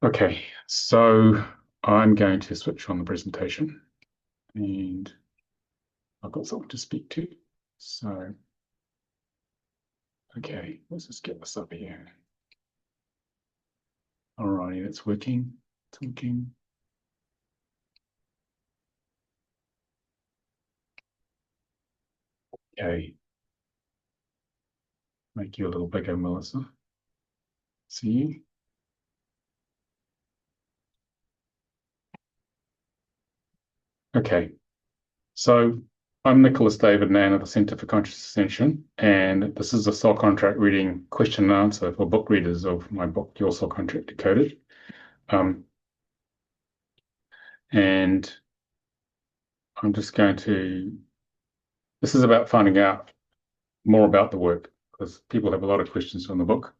Okay, so I'm going to switch on the presentation and I've got someone to speak to. So, okay, let's just get this up here. Alrighty, that's working. It's working. Okay. Make you a little bigger, Melissa. See you. Okay, so I'm Nicolas David Ngan of the Centre for Conscious Ascension, and this is a soul contract reading question and answer for book readers of my book, Your Soul Contract Decoded. And I'm just going to, this is about finding out more about the work because people have a lot of questions on the book.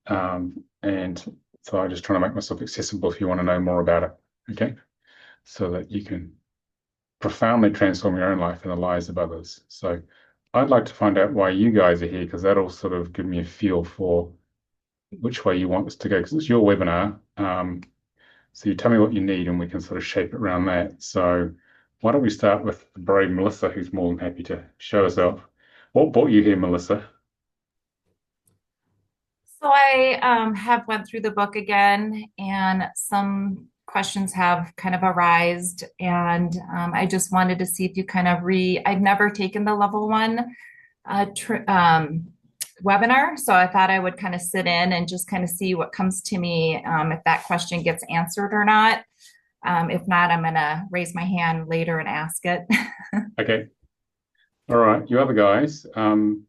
And so I'm just trying to make myself accessible if you want to know more about it, okay? So that you can profoundly transform your own life and the lives of others. So I'd like to find out why you guys are here because that'll sort of give me a feel for which way you want this to go because it's your webinar. So you tell me what you need and we can sort of shape it around that. So why don't we start with the brave Melissa, who's more than happy to show herself. What brought you here, Melissa? So I have went through the book again, and some questions have kind of arised, and I just wanted to see if you kind of I've never taken the level one webinar, so I thought I would kind of sit in and just kind of see what comes to me if that question gets answered or not. If not, I'm going to raise my hand later and ask it. Okay. All right. You other guys, and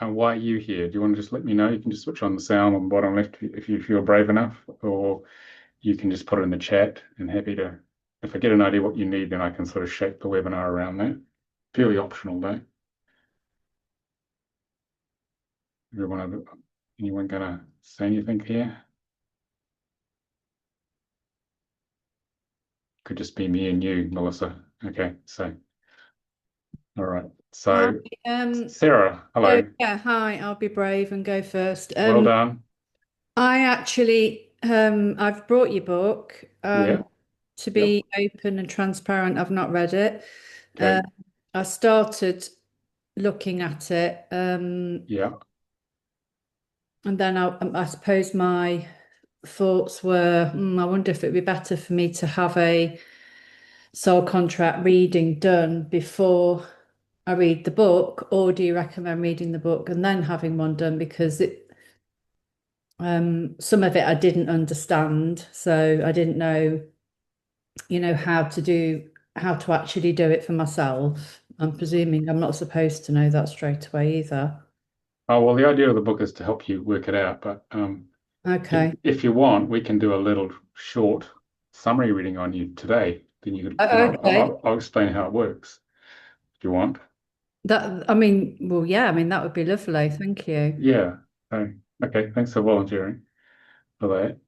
why are you here? Do you want to just let me know? You can just switch on the sound on the bottom left if you feel brave enough, or you can just put it in the chat and happy to, if I get an idea what you need, then I can sort of shape the webinar around that. Purely optional though. Anyone gonna say anything here? Could just be me and you, Melissa. Okay, so all right. Hi, So Sarah, hello. yeah, hi, I'll be brave and go first. Well done. I actually, I've brought your book. Yeah. To Yep. be open and transparent, I've not read it. Okay. I started looking at it, Yeah. and then I suppose my thoughts were, I wonder if it'd be better for me to have a soul contract reading done before I read the book, or do you recommend reading the book and then having one done? Because some of it I didn't understand, so I didn't know, how to actually do it for myself. I'm presuming I'm not supposed to know that straight away either. Oh, well, the idea of the book is to help you work it out, but Okay. if you want, we can do a little short summary reading on you today. Then Okay. I'll explain how it works if you want. Yeah, that would be lovely. Thank you. Yeah. Okay. Thanks for volunteering for that.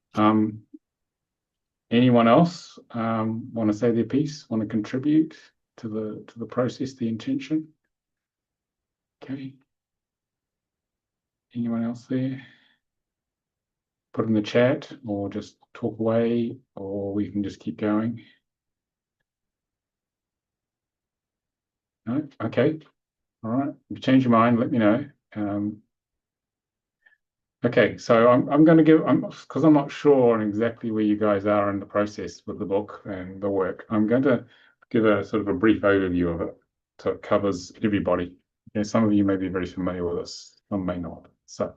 Anyone else want to say their piece? Want to contribute to the process, the intention? Okay. Anyone else there? Put in the chat or just talk away, or we can just keep going. No? Okay. All right. If you change your mind, let me know. Okay, so I'm going to give because I'm not sure on exactly where you guys are in the process with the book and the work. I'm going to give a sort of a brief overview of it so it covers everybody. Okay, some of you may be very familiar with this, some may not. So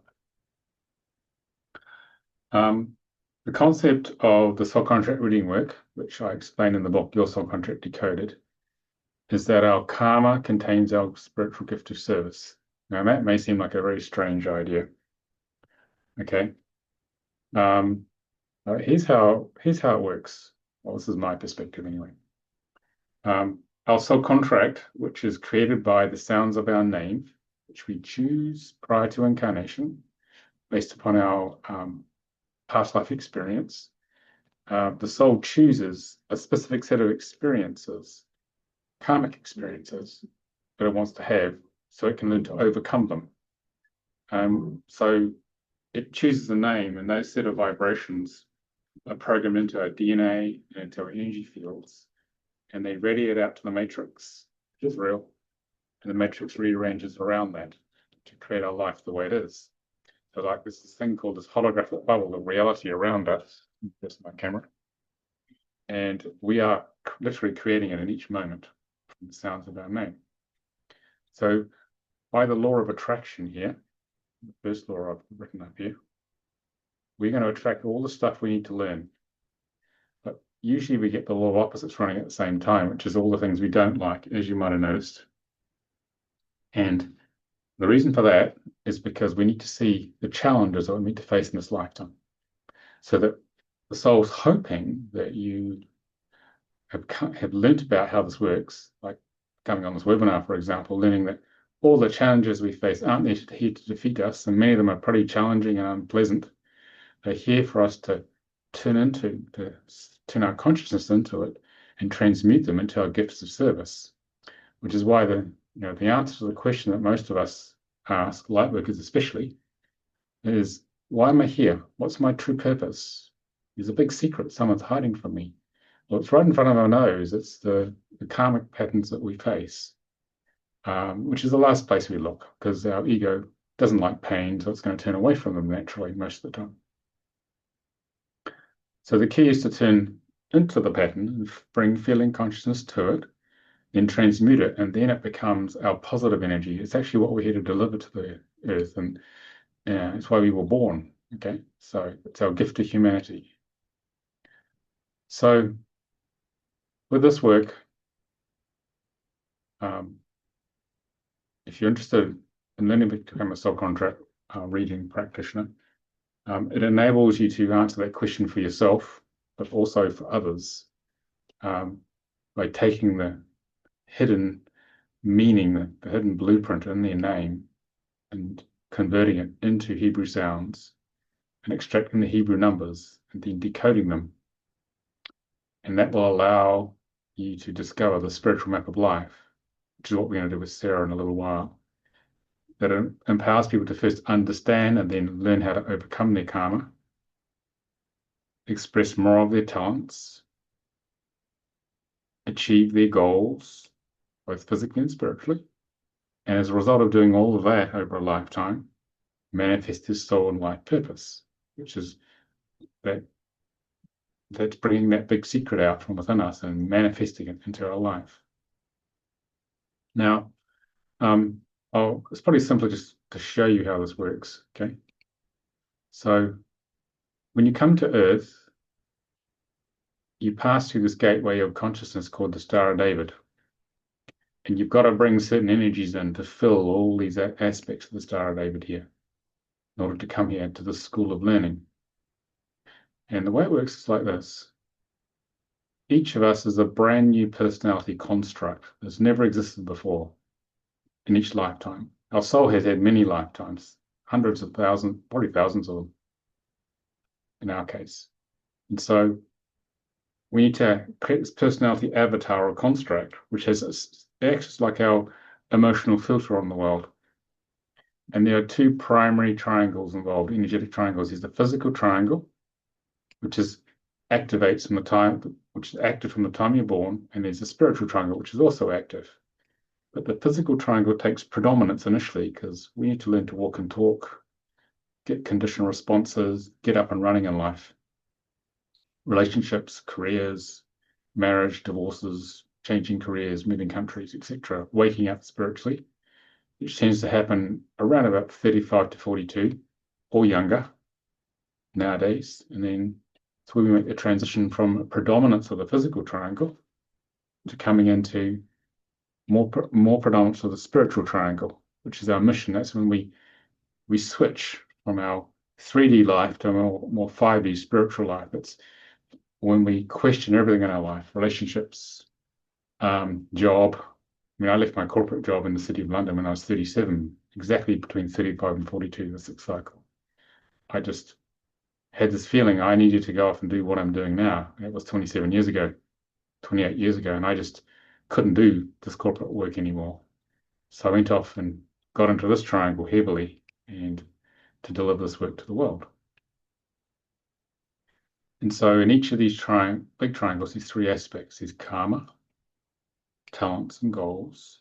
the concept of the soul contract reading work, which I explain in the book, Your Soul Contract Decoded, is that our karma contains our spiritual gift of service. Now that may seem like a very strange idea. Okay. Um, here's how it works. Well, this is my perspective anyway. Our soul contract, which is created by the sounds of our name, which we choose prior to incarnation, based upon our past life experience. The soul chooses a specific set of experiences, karmic experiences, that it wants to have, so it can learn to overcome them. So it chooses a name, and those set of vibrations are programmed into our DNA and into our energy fields, and they radiate out to the matrix, which is real, and the matrix rearranges around that to create our life the way it is. So like this thing called this holographic bubble of reality around us. Here's my camera. And we are literally creating it in each moment from the sounds of our name. So by the law of attraction here, the first law I've written up here, we're going to attract all the stuff we need to learn. But usually we get the law of opposites running at the same time, which is all the things we don't like, as you might have noticed. And the reason for that is because we need to see the challenges that we need to face in this lifetime. So that the soul's hoping that you have learnt about how this works, like coming on this webinar, for example, learning that all the challenges we face aren't here to defeat us, and many of them are pretty challenging and unpleasant. They're here for us to turn our consciousness into it and transmute them into our gifts of service, which is why the answer to the question that most of us ask, light workers especially, is why am I here? What's my true purpose? There's a big secret someone's hiding from me. Well, it's right in front of our nose. It's the karmic patterns that we face, which is the last place we look, because our ego doesn't like pain, so it's going to turn away from them naturally most of the time. So the key is to turn into the pattern and bring feeling consciousness to it, then transmute it, and then it becomes our positive energy. It's actually what we're here to deliver to the earth, and it's why we were born. Okay, so it's our gift to humanity. So with this work, if you're interested in learning to become a soul contract reading practitioner, it enables you to answer that question for yourself, but also for others, by taking the hidden meaning, the hidden blueprint in their name, and converting it into Hebrew sounds, and extracting the Hebrew numbers, and then decoding them. And that will allow you to discover the spiritual map of life, which is what we're going to do with Sarah in a little while. That empowers people to first understand and then learn how to overcome their karma, express more of their talents, achieve their goals, both physically and spiritually. And as a result of doing all of that over a lifetime, manifest his soul and life purpose, which is that's bringing that big secret out from within us and manifesting it into our life. Now, it's probably simpler just to show you how this works, okay? So when you come to Earth, you pass through this gateway of consciousness called the Star of David. And you've got to bring certain energies in to fill all these aspects of the Star of David here in order to come here to the school of learning. And the way it works is like this. Each of us is a brand new personality construct that's never existed before in each lifetime. Our soul has had many lifetimes, hundreds of thousands, probably thousands of them in our case. And so we need to create this personality avatar or construct, which acts like our emotional filter on the world. And there are two primary triangles involved, energetic triangles. There's the physical triangle, which is active from the time you're born, and there's the spiritual triangle, which is also active. But the physical triangle takes predominance initially because we need to learn to walk and talk, get conditional responses, get up and running in life. Relationships, careers, marriage, divorces, changing careers, moving countries, etc. Waking up spiritually, which tends to happen around about 35 to 42 or younger nowadays. And then it's where we make the transition from predominance of the physical triangle to coming into more predominance of the spiritual triangle, which is our mission. That's when we switch from our 3D life to a more 5D spiritual life. It's when we question everything in our life, relationships, job. I mean, I left my corporate job in the City of London when I was 37, exactly between 35 and 42, the sixth cycle. I just had this feeling I needed to go off and do what I'm doing now. It was 27 years ago, 28 years ago, and I just couldn't do this corporate work anymore. So I went off and got into this triangle heavily and to deliver this work to the world. And so in each of these big triangles, these three aspects, is karma, talents, and goals.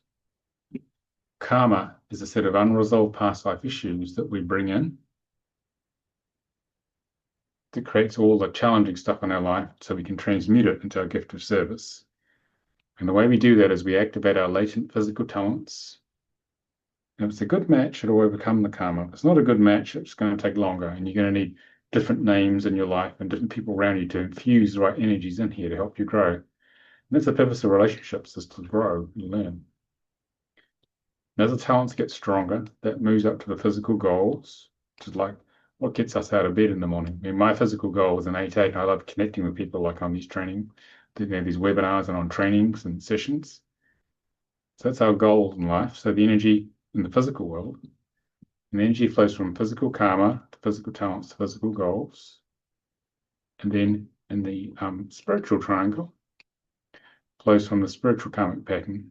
Karma is a set of unresolved past life issues that we bring in that creates all the challenging stuff in our life so we can transmute it into our gift of service. And the way we do that is we activate our latent physical talents. And if it's a good match, it'll overcome the karma. If it's not a good match, it's going to take longer, and you're going to need different names in your life and different people around you to infuse the right energies in here to help you grow. And that's the purpose of relationships, is to grow and learn. And as the talents get stronger, that moves up to the physical goals, which is like what gets us out of bed in the morning. I mean, my physical goal is an 8-8, and I love connecting with people like on these these webinars and on trainings and sessions. So that's our goal in life. So the energy in the physical world, and the energy flows from physical karma to physical talents to physical goals. And then in the spiritual triangle, flows from the spiritual karmic pattern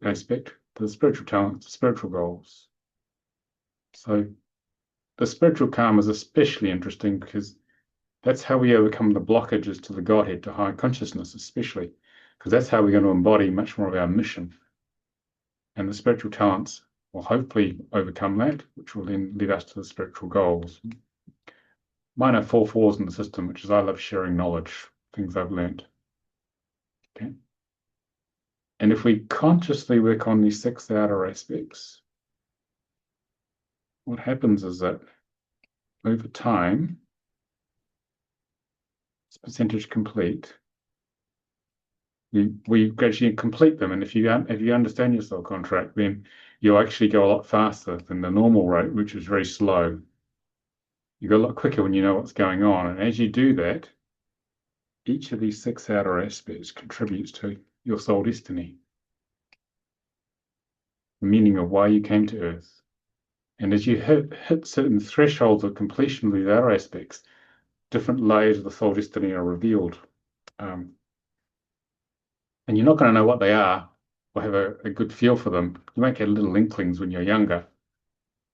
aspect to the spiritual talents to spiritual goals. So the spiritual karma is especially interesting because that's how we overcome the blockages to the Godhead, to high consciousness, especially, because that's how we're going to embody much more of our mission. And the spiritual talents will hopefully overcome that, which will then lead us to the spiritual goals. Mine are 4 4s in the system, which is I love sharing knowledge, things I've learned. Okay. And if we consciously work on these 6 outer aspects, what happens is that over time, it's percentage complete, we gradually complete them. And if you understand your soul contract, then you'll actually go a lot faster than the normal rate, which is very slow. You go a lot quicker when you know what's going on. And as you do that, each of these 6 outer aspects contributes to your soul destiny, the meaning of why you came to Earth. And as you hit certain thresholds of completion of these outer aspects, different layers of the soul destiny are revealed. And you're not going to know what they are or have a good feel for them. You might get little inklings when you're younger,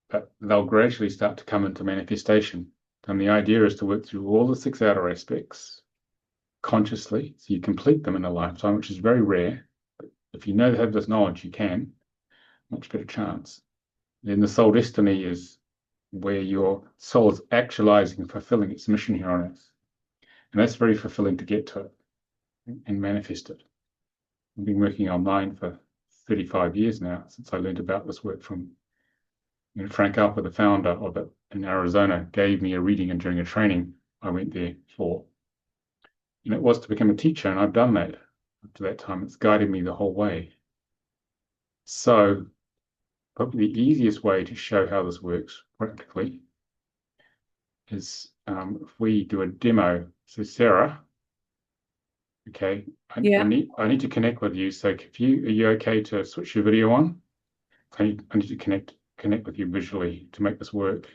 but they'll gradually start to come into manifestation. And the idea is to work through all the 6 outer aspects consciously, so you complete them in a lifetime, which is very rare. But if you know have this knowledge, you can. Much better chance. Then the soul destiny is where your soul is actualizing and fulfilling its mission here on Earth. And that's very fulfilling to get to it and manifest it. I've been working on mine for 35 years now, since I learned about this work from Frank Alper, the founder of it in Arizona, gave me a reading, and during a training I went there for. And it was to become a teacher, and I've done that. Up to that time, it's guided me the whole way. So probably the easiest way to show how this works practically is if we do a demo. So Sarah, okay, I need to connect with you. So are you okay to switch your video on? I need to connect with you visually to make this work.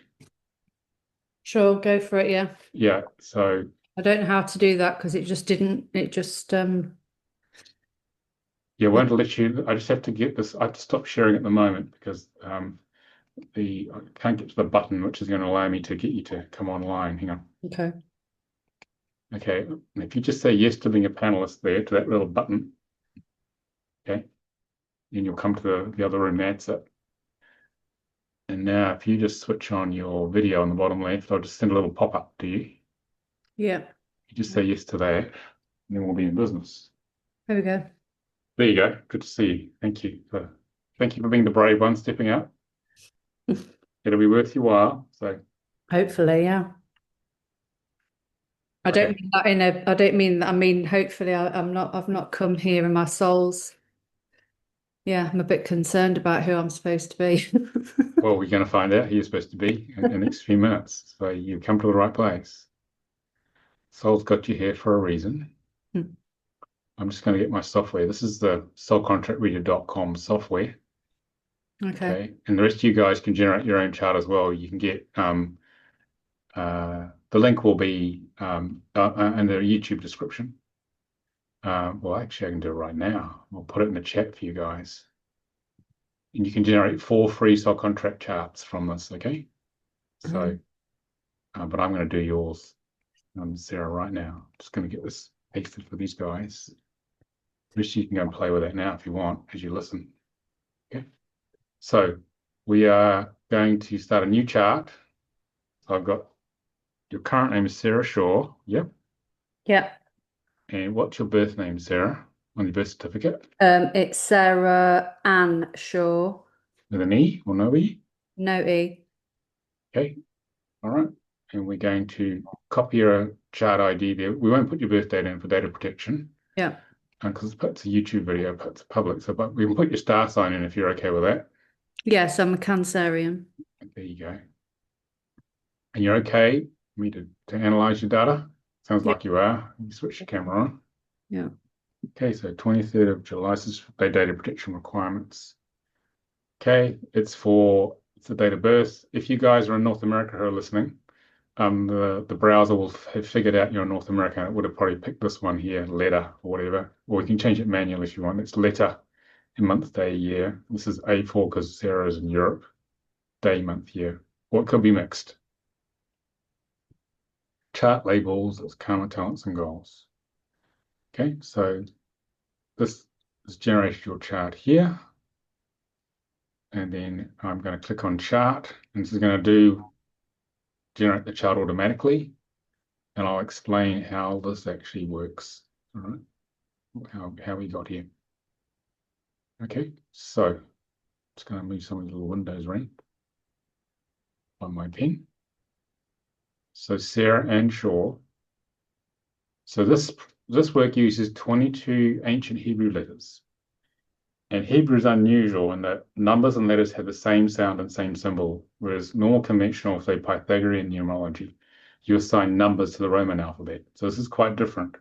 Sure, go for it. Yeah. Yeah. So I don't know how to do that because it just yeah, I won't let you. I just have to get this. I have to stop sharing at the moment because I can't get to the button which is going to allow me to get you to come online. Hang on. Okay. Okay. And if you just say yes to being a panelist there, to that little button, okay, then you'll come to the other room. That's it. And now if you just switch on your video on the bottom left, I'll just send a little pop-up to you. Yeah. You just say yes to that, and then we'll be in business. There we go. There you go. Good to see you. Thank you for being the brave one, stepping up. It'll be worth your while. So hopefully, yeah. I don't mean that I don't mean that. I mean, hopefully, I've not come here and my soul's. Yeah, I'm a bit concerned about who I'm supposed to be. Well, we're going to find out who you're supposed to be in the next few minutes. So you come to the right place. Soul's got you here for a reason. I'm just going to get my software. This is the soulcontractreader.com software. Okay. And the rest of you guys can generate your own chart as well. You can get the link will be in the YouTube description. Well, actually, I can do it right now. I'll put it in the chat for you guys. And you can generate 4 free soul contract charts from this, okay? So, but I'm going to do yours, Sarah, right now. Just going to get this pasted for these guys. Wish you can go and play with that now if you want as you listen. Okay. So we are going to start a new chart. So I've got your current name is Sarah Shaw. Yep. Yep. And what's your birth name, Sarah, on your birth certificate? It's Sarah Ann Shaw. With an E or no E? No E. Okay. All right. And we're going to copy your chart ID there. We won't put your birth date in for data protection. Yeah. Because it's a YouTube video, but it's public. So, but we can put your star sign in if you're okay with that. Yes, I'm a Cancerian. There you go. And you're okay for me to analyze your data? Sounds like you are. You switch your camera on. Yeah. Okay, so 23rd of July, this is for data protection requirements. Okay, it's the date of birth. If you guys are in North America who are listening, the browser will have figured out you're in North America, and it would have probably picked this one here, letter or whatever. Or we can change it manually if you want. It's letter in month, day, year. This is A4 because Sarah is in Europe. Day, month, year. Or it could be mixed. Chart labels, it's karma, talents, and goals. Okay, so this is generated your chart here. And then I'm going to click on chart, and this is going to generate the chart automatically. And I'll explain how this actually works. All right, how we got here. Okay, so just going to move some of the little windows around on my pen. So Sarah Ann Shaw. So this work uses 22 ancient Hebrew letters. And Hebrew is unusual in that numbers and letters have the same sound and same symbol, whereas normal conventional, say Pythagorean numerology, you assign numbers to the Roman alphabet. So this is quite different.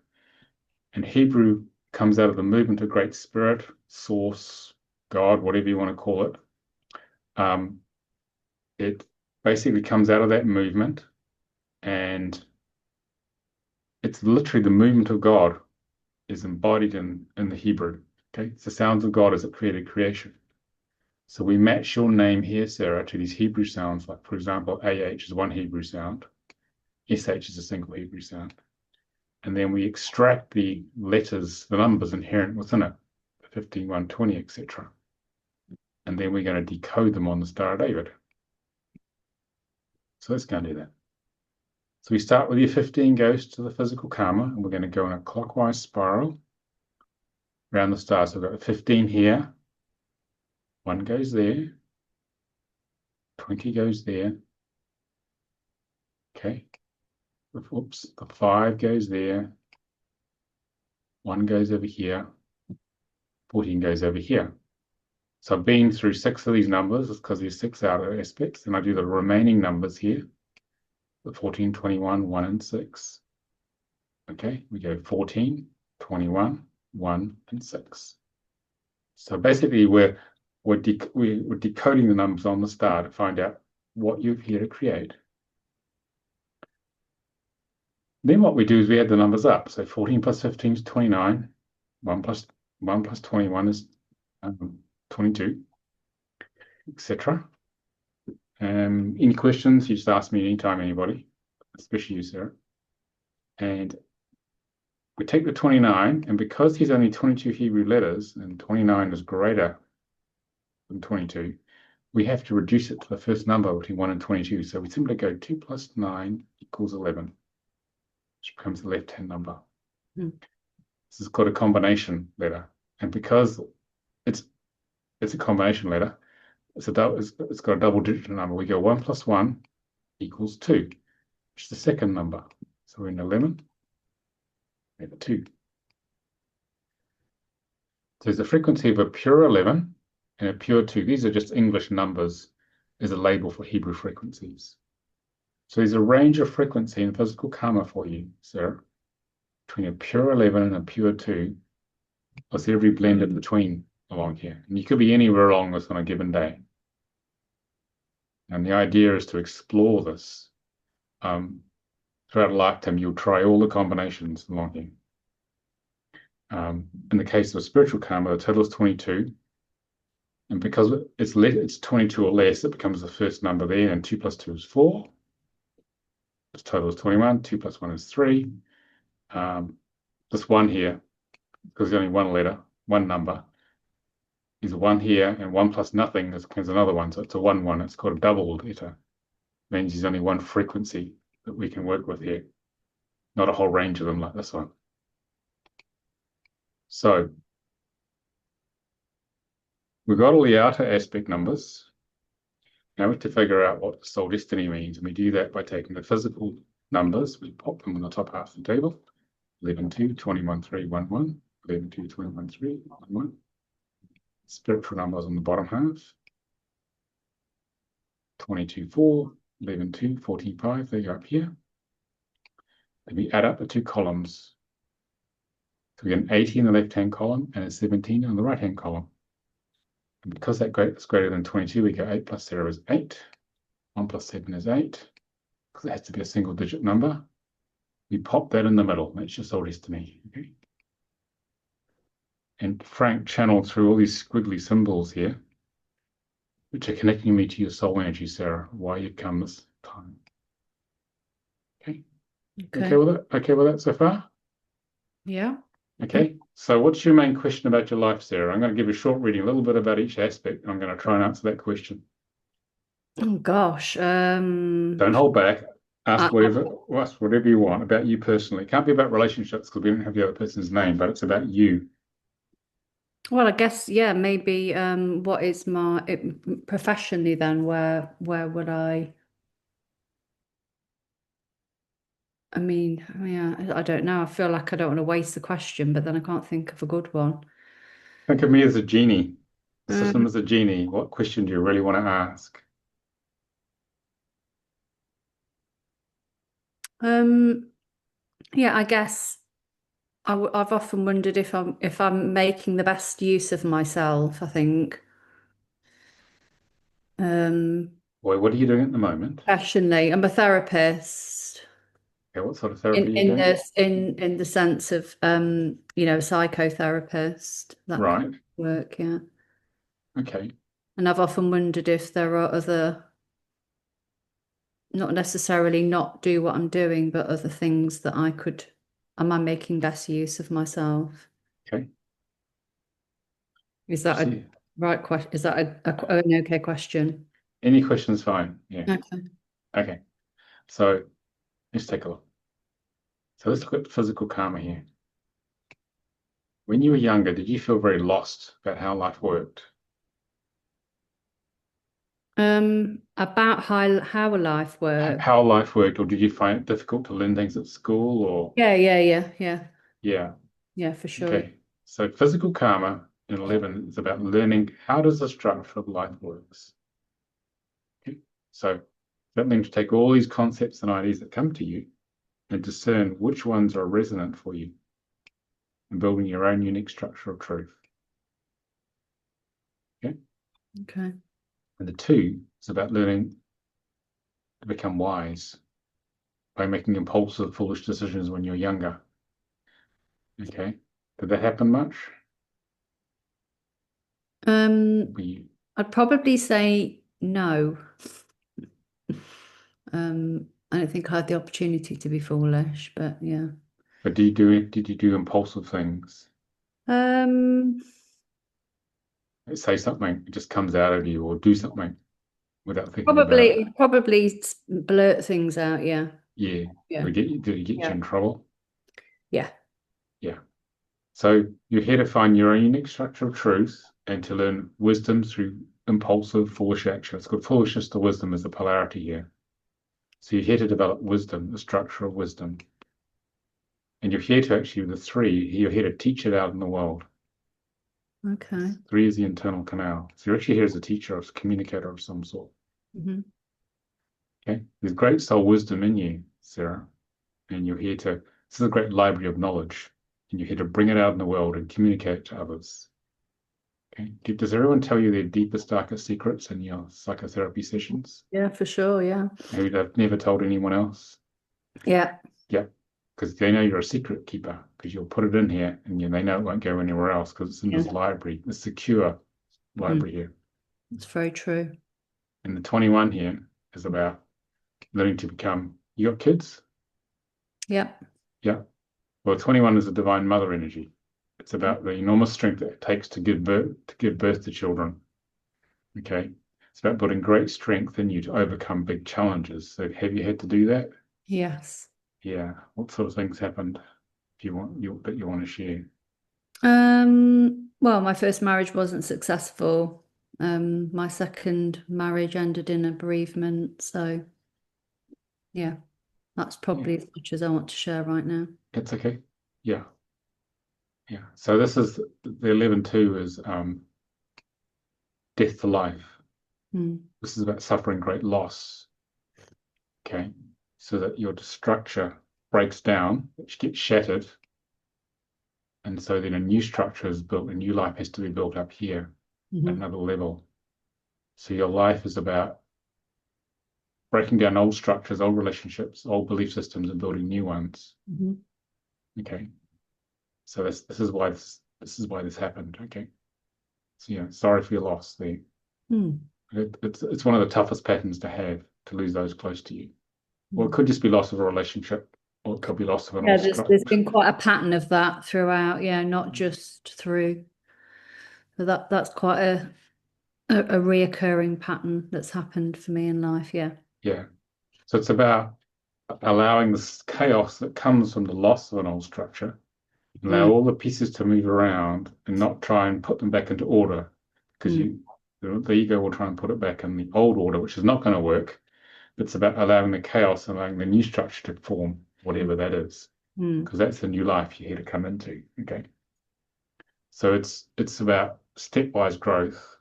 And Hebrew comes out of the movement of Great Spirit, Source, God, whatever you want to call it. It basically comes out of that movement, and it's literally the movement of God is embodied in the Hebrew. Okay, it's the sounds of God as it created creation. So we match your name here, Sarah, to these Hebrew sounds. Like, for example, AH is one Hebrew sound, SH is a single Hebrew sound. And then we extract the letters, the numbers inherent within it, 15, 1, 20, etc. And then we're going to decode them on the Star of David. So let's go and do that. So we start with your 15 goes to the physical karma, and we're going to go in a clockwise spiral around the star. So we've got 15 here, 1 goes there, 20 goes there, okay, oops, the 5 goes there, 1 goes over here, 14 goes over here. So I've been through 6 of these numbers because there's 6 outer aspects, and I do the remaining numbers here, the 14, 21, 1, and 6. Okay, we go 14, 21, 1, and 6. So basically we're decoding the numbers on the star to find out what you're here to create. Then what we do is we add the numbers up. So 14 plus 15 is 29. 1 plus 21 is 22, etc. Any questions, you just ask me anytime, anybody, especially you, Sarah. And we take the 29, and because there's only 22 Hebrew letters, and 29 is greater than 22, we have to reduce it to the first number between 1 and 22. So we simply go 2 plus 9 equals 11, which becomes the left-hand number. This is called a combination letter. And because it's a combination letter, it's got a double-digit number. We go 1 plus 1 equals 2, which is the second number. So we're in 11. We have a 2. So there's a frequency of a pure 11 and a pure 2. These are just English numbers as a label for Hebrew frequencies. So there's a range of frequency in physical karma for you, Sarah, between a pure 11 and a pure 2, plus every blend in between along here. And you could be anywhere along this on a given day. And the idea is to explore this. Throughout a lifetime, you'll try all the combinations along here. In the case of spiritual karma, the total is 22. And because it's 22 or less, it becomes the first number there, and 2 plus 2 is 4. This total is 21. 2 plus 1 is 3. This 1 here, because there's only one letter, one number, is a 1 here, and 1 plus nothing is another 1. So it's a 1, 1. It's called a double letter. Means there's only one frequency that we can work with here, not a whole range of them like this one. So we've got all the outer aspect numbers. Now we have to figure out what the soul destiny means, and we do that by taking the physical numbers, we pop them on the top half of the table, 11, 2, 21, 3, 1, 1, 11, 2, 21, 3, 1, 1. Spiritual numbers on the bottom half, 22, 4, 11, 2, 14, 5, they go up here. Then we add up the two columns. So we get an 80 in the left-hand column and a 17 on the right-hand column. And because that's greater than 22, we go 8 plus 0 is 8. 1 plus 7 is 8. Because it has to be a single-digit number. We pop that in the middle. That's your soul destiny. Okay. And Frank channeled through all these squiggly symbols here, which are connecting me to your soul energy, Sarah, why you come this time. Okay. Okay with it? Okay with that so far? Yeah. Okay. So what's your main question about your life, Sarah? I'm going to give a short reading, a little bit about each aspect. I'm going to try and answer that question. Oh gosh. Don't hold back. Ask whatever you want about you personally. It can't be about relationships because we don't have the other person's name, but it's about you. Well, I guess, yeah, maybe what is professionally then, where would I mean, yeah, I don't know. I feel like I don't want to waste the question, but then I can't think of a good one. Think of me as a genie. The system Um, is a genie. What question do you really want to ask? yeah, I guess I've often wondered if I'm making the best use of myself, I think. Boy, what are you doing at the moment? Professionally, I'm a therapist Okay, what sort of therapy are you doing? in the sense of psychotherapist, that kind Right. of work, yeah. Okay. And I've often wondered if there are other, not necessarily not do what I'm doing, but other things that am I making best use of myself? Okay. Is that a See, right question? Is that an okay question? any questions fine. Yeah. Okay. Okay. So let's take a look. So let's look at physical karma here. When you were younger, did you feel very lost about how life worked? About how life works. How life worked, or did you find it difficult to learn things at school, or Yeah, for sure. okay. So physical karma in 11 is about learning how does the structure of life works. Okay. So that means to take all these concepts and ideas that come to you and discern which ones are resonant for you and building your own unique structure of truth. Okay. Okay. And the 2 is about learning to become wise by making impulsive, foolish decisions when you're younger. Okay. Did that happen much? I'd probably say no. I don't think I had the opportunity to be foolish, but yeah. But did you do impulsive things? Say something, it just comes out of you, or do something without thinking about it. Probably blurt things out, yeah. Yeah. Yeah. Did it get you in trouble? Yeah. Yeah. So you're here to find your own unique structure of truth and to learn wisdom through impulsive, foolish action. It's called foolishness to wisdom is the polarity here. So you're here to develop wisdom, the structure of wisdom. And you're here to actually, the 3, you're here to teach it out in the world. Okay. 3 is the internal canal. So you're actually here as a teacher or as a communicator of some sort. Mm-hmm. Okay. There's great soul wisdom in you, Sarah. And you're here to, this is a great library of knowledge. And you're here to bring it out in the world and communicate it to others. Okay. Does everyone tell you their deepest, darkest secrets in your psychotherapy sessions? Yeah, for sure, yeah. Maybe they've never told anyone else? Yeah. Yeah. Because they know you're a secret keeper, because you'll put it in here and they know it won't go anywhere else because it's in this library, this secure library here. It's very true. And the 21 here is about learning to become, you got kids? Yeah. Yeah. Well, 21 is a divine mother energy. It's about the enormous strength that it takes to give birth to children. Okay. It's about building great strength in you to overcome big challenges. So have you had to do that? Yes. Yeah. What sort of things happened? If you want that you want to share? Well, my first marriage wasn't successful. My second marriage ended in a bereavement. So yeah, that's Yeah. probably as much as I want to share right now. It's okay. Yeah. Yeah. So this is the 11-2 is death to life. Mm. This is about suffering great loss. Okay. So that your structure breaks down, which gets shattered. And so then a new structure is built, a new life has to be built up here at Hmm. another level. So your life is about breaking down old structures, old relationships, old belief systems, and building new ones. Hmm. Okay. So this is why this happened. Okay. So yeah, sorry for your loss there. Mm. It's one of the toughest patterns to have to lose those close to you. Or it Mm. could just be loss of a relationship, or it could be loss of an Yeah, old there's structure. been quite a pattern of that throughout. Yeah, not just through. So that's quite a reoccurring pattern that's happened for me in life. Yeah. Yeah. So it's about allowing this chaos that comes from the loss of an old structure, allow Mm. all the pieces to move around and not try and put them back into order because Mm. the ego will try and put it back in the old order, which is not going to work. It's about allowing the chaos and allowing the new structure to form, whatever that is, Mm. because that's the new life you're here to come into. Okay. So it's about stepwise growth,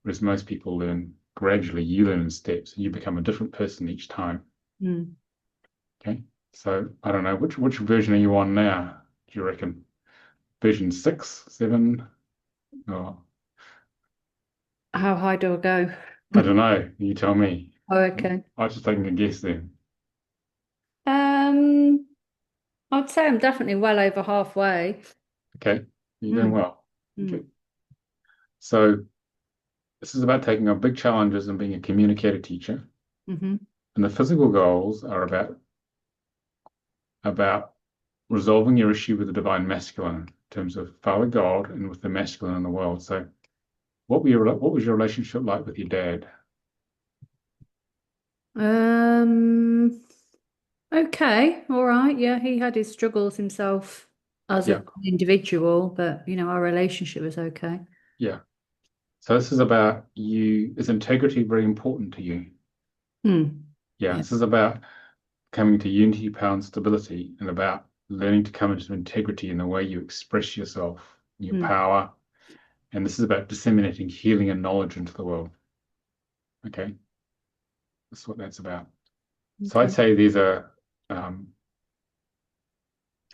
whereas most people learn gradually, you learn in steps, and you become a different person each time. Mm. Okay. So I don't know, which version are you on now? Do you reckon? Version 6, 7? Oh, How high do I go? I don't know. You tell me. Oh, okay. I was just taking a guess then. Um, I'd say I'm definitely well over halfway. Okay. You're doing Mm. well. Okay. Mm. So this is about taking on big challenges and being a communicator teacher. Hmm. And the physical goals are about resolving your issue with the divine masculine in terms of Father God and with the masculine in the world. So what was your relationship like with your dad? Um, okay, all right. Yeah, he had his struggles himself as Yeah, an individual, but our relationship was okay. yeah. So this is about you. Is integrity very important to you? Hmm. Yeah, Yeah. this is about coming to unity, power, and stability, and about learning to come into integrity in the way you express yourself, your Hmm. power. And this is about disseminating healing and knowledge into the world. Okay, that's what that's about. So I'd Okay. say these are.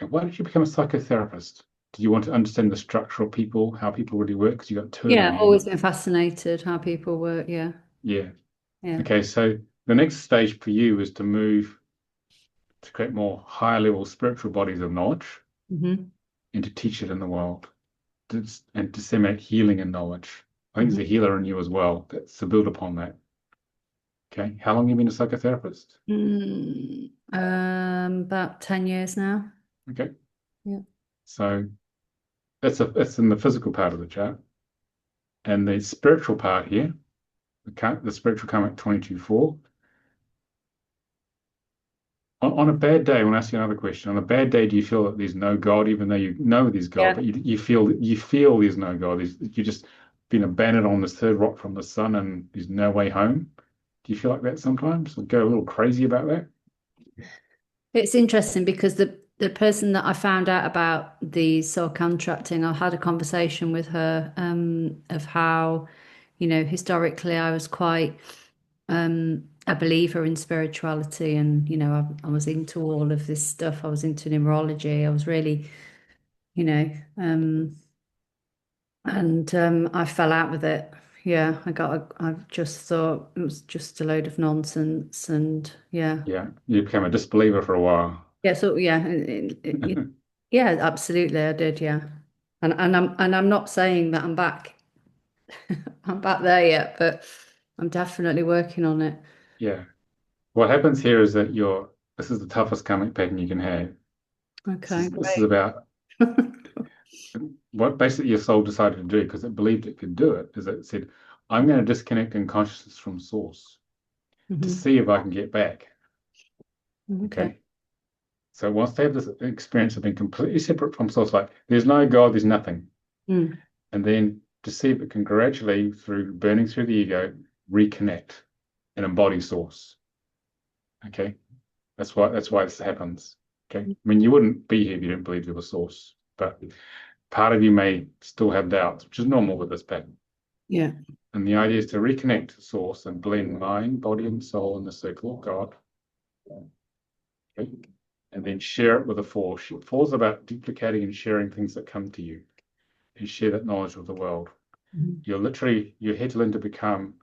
Why did you become a psychotherapist? Do you want to understand the structure of people, how people really work? Because you got two of them Yeah, here. always been fascinated how people work. Yeah. Yeah. Yeah. Okay, so the next stage for you is to move to create more higher level spiritual bodies of knowledge Hmm. and to teach it in the world and disseminate healing and knowledge. I think Hmm. there's a healer in you as well. That's to build upon that. Okay. How long have you been a psychotherapist? About 10 years now. Okay. Yeah. So that's in the physical part of the chart. And the spiritual part here, the spiritual karmic 22-4. On a bad day, I want to ask you another question. On a bad day, do you feel that there's no God, even though you know there's God, Yeah. but you feel there's no God? You're just been abandoned on this third rock from the sun, and there's no way home. Do you feel like that sometimes? Or go a little crazy about that? It's interesting because the person that I found out about the soul contracting, I had a conversation with her of how, historically I was quite a believer in spirituality and, I was into all of this stuff. I was into numerology. I was really, you know, and I fell out with it. Yeah, I just thought it was just a load of nonsense and yeah. Yeah, you became a disbeliever for a while. Yeah, so yeah, yeah, absolutely, I did, yeah, and I'm not saying that I'm back I'm back there yet, but I'm definitely working on it. Yeah. What happens here is that this is the toughest karmic pattern you can have. Okay, This is about what basically your soul decided to do because it believed it could do it, is it said, I'm going to disconnect in consciousness from source to Mhm. see if I can get back. Okay. Okay. So it wants to have this experience of being completely separate from source, like there's no God, there's nothing. Mm. And then to see if it can gradually, through burning through the ego, reconnect and embody source. Okay. That's why this happens. Okay. I mean, you wouldn't be here if you didn't believe there was source, but part of you may still have doubts, which is normal with this pattern. Yeah. And the idea is to reconnect to source and blend mind, body, and soul in the circle of God. Okay. And then share it with the force. Force is about duplicating and sharing things that come to you and share that knowledge with the world. Mhm. You're here to learn to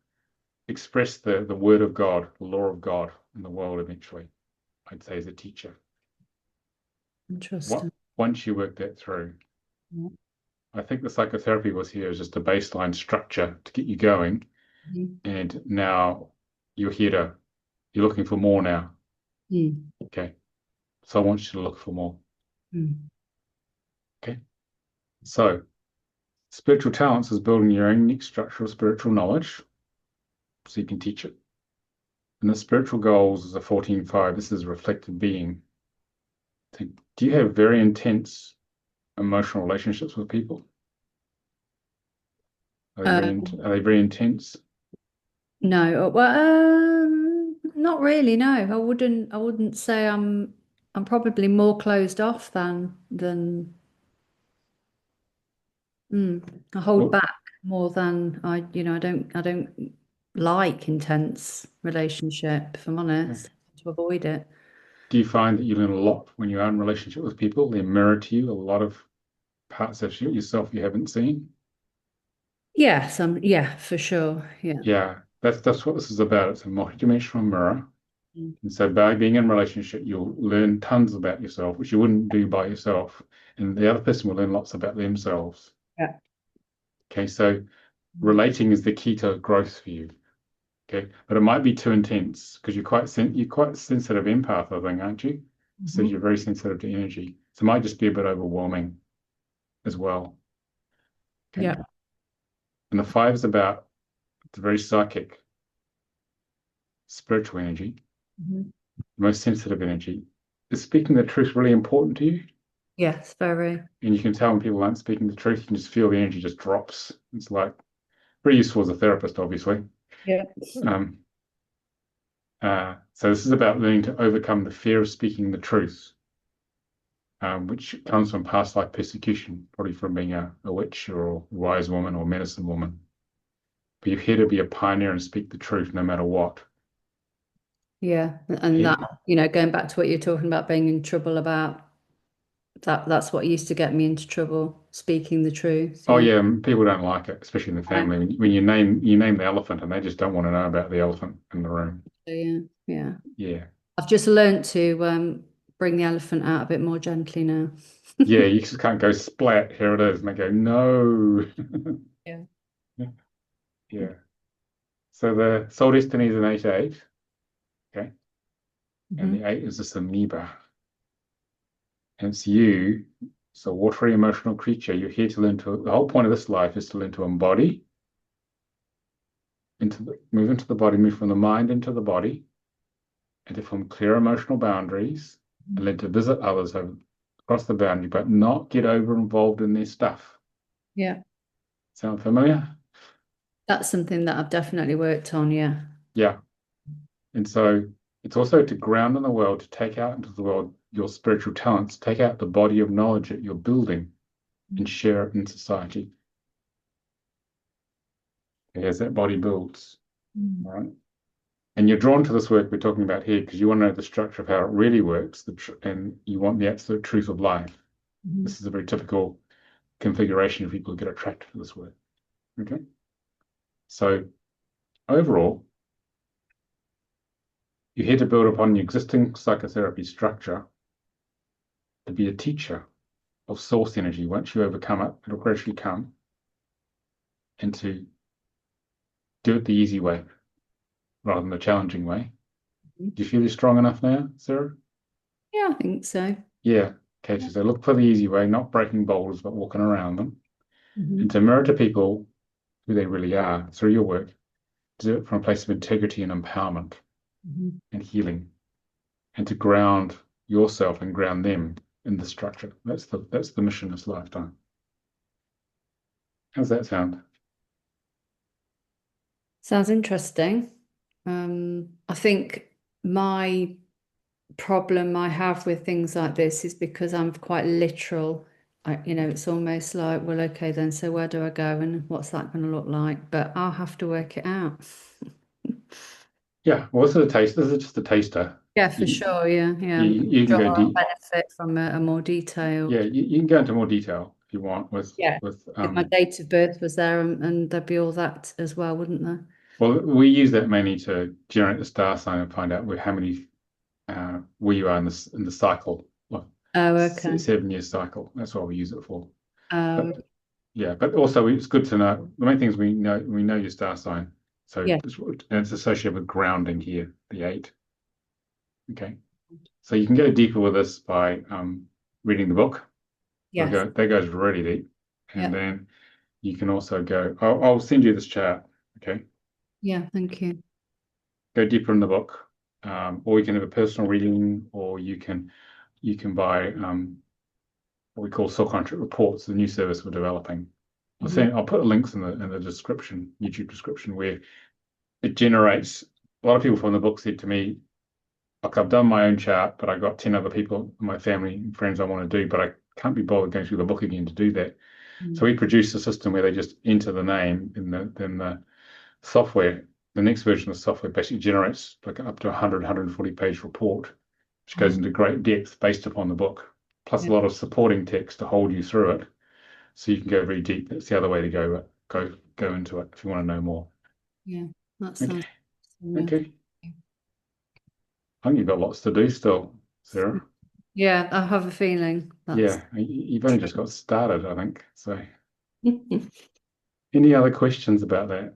express the word of God, the law of God in the world eventually, I'd say, as a teacher. Interesting. Once you work that through. Yeah. I think the psychotherapy was here as just a baseline structure to get you going. Mhm. And now you're you're looking for more now. Mm. Okay. So I want you to look for more. Mm. Okay. So spiritual talents is building your own unique structure of spiritual knowledge so you can teach it. And the spiritual goals is a 14.5. This is reflected being. So do you have very intense emotional relationships with people? Are they very intense? No, not really. No, I wouldn't say I'm probably more closed off I hold Well, back more than I don't like intense relationship, if I'm honest, to avoid it. do you find that you learn a lot when you are in relationship with people? They mirror to you a lot of parts of yourself you haven't seen. Yes, yeah, for sure. Yeah. Yeah, that's what this is about. It's a multidimensional mirror. Mm. And so by being in a relationship, you'll learn tons about yourself, which you wouldn't do by yourself. And the other person will learn lots about themselves. Yeah. Okay, so relating is the key to growth for you. Okay, but it might be too intense because you're quite a sensitive empath, I think, aren't you? So Mhm. you're very sensitive to energy. So it might just be a bit overwhelming as well. Okay. Yeah. And the five is about the very psychic, spiritual energy, Mhm. the most sensitive energy. Is speaking the truth really important to you? Yes, very. And you can tell when people aren't speaking the truth, you can just feel the energy just drops. It's like very useful as a therapist, obviously. Yeah. Um, so this is about learning to overcome the fear of speaking the truth, which comes from past life persecution, probably from being a witch or a wise woman or medicine woman. But you're here to be a pioneer and speak the truth no matter what. Yeah. And Here, that, going back to what you're talking about being in trouble about that's what used to get me into trouble, speaking the truth. oh Yeah. yeah, people don't like it, especially in the family. When you name the elephant and they just don't want to know about the elephant in the room. Yeah. Yeah. Yeah. I've just learned to bring the elephant out a bit more gently now. Yeah, you just can't go splat, here it is, and they go, no. Yeah. Yeah. So the soul destiny is an 8-8, okay? And Hmm. the 8 is this amoeba. And it's you, so watery emotional creature. You're here to the whole point of this life is to learn to embody, move into the body, move from the mind into the body, and to form clear emotional boundaries, and learn to visit others across the boundary, but not get over involved in their stuff. Yeah. Sound familiar? That's something that I've definitely worked on. Yeah. Yeah. And so it's also to ground in the world, to take out into the world your spiritual talents, take out the body of knowledge that you're building and share it in society as that body builds. Mm. All right. And you're drawn to this work we're talking about here because you want to know the structure of how it really works, and you want the absolute truth of life. Mhm. This is a very typical configuration of people who get attracted to this work. Okay. So overall, you're here to build upon the existing psychotherapy structure to be a teacher of source energy. Once you overcome it, it'll gradually come, and to do it the easy way rather than the challenging way. Mhm. Do you feel you're strong enough now, Sarah? Yeah, I think so. Yeah. Okay, so look for the easy way, not breaking boulders, but walking around them. And Mhm. to mirror to people who they really are through your work, to do it from a place of integrity and empowerment Mhm. and healing, and to ground yourself and ground them in the structure. That's the mission of this lifetime. How's that sound? Sounds interesting. I think my problem I have with things like this is because I'm quite literal. It's almost like, well, okay, then, so where do I go and what's that going to look like? But I'll have to work it out. Yeah, well, this is a taste. This is just a taster. Yeah, for You, sure. Yeah, yeah. I'm you can sure go I'll deep. benefit from a more Yeah, detailed. you can go into more detail if you want Yeah. with If my date of birth was there and there'd be all that as well, wouldn't there? well, we use that mainly to generate the star sign and find out how many where you are in the cycle, like Oh, okay. 7 year cycle. That's what we use it for. Um, But yeah, but also it's good to know. The main thing is we know your star sign, so yeah. it's associated with grounding here, the 8. Okay, so you can go deeper with this by reading the book. Yes. That goes really deep, and Yeah. then you can also go. I'll send you this chart. Okay, Yeah. Thank you. go deeper in the book, or you can have a personal reading, or you can buy what we call soul contract reports, the new service we're developing. Mhm. I'll put links in the description, YouTube description, where it generates. A lot of people from the book said to me, "Look, I've done my own chart, but I got 10 other people, my family and friends I want to do, but I can't be bothered going through the book again to do that." So Mm. we produced a system where they just enter the name in the software. The next version of the software basically generates like up to 140 page report, which goes Oh, into great depth based upon the book, plus yeah. a lot of supporting text to hold you through it, so you can go very deep. That's the other way to go into it if you want to know more. Yeah. That Okay, sounds. Yeah. okay. I think you've got lots to do still, Sarah. Yeah, I have a feeling that's Yeah, you've only just got started, I think. So, any other questions about that?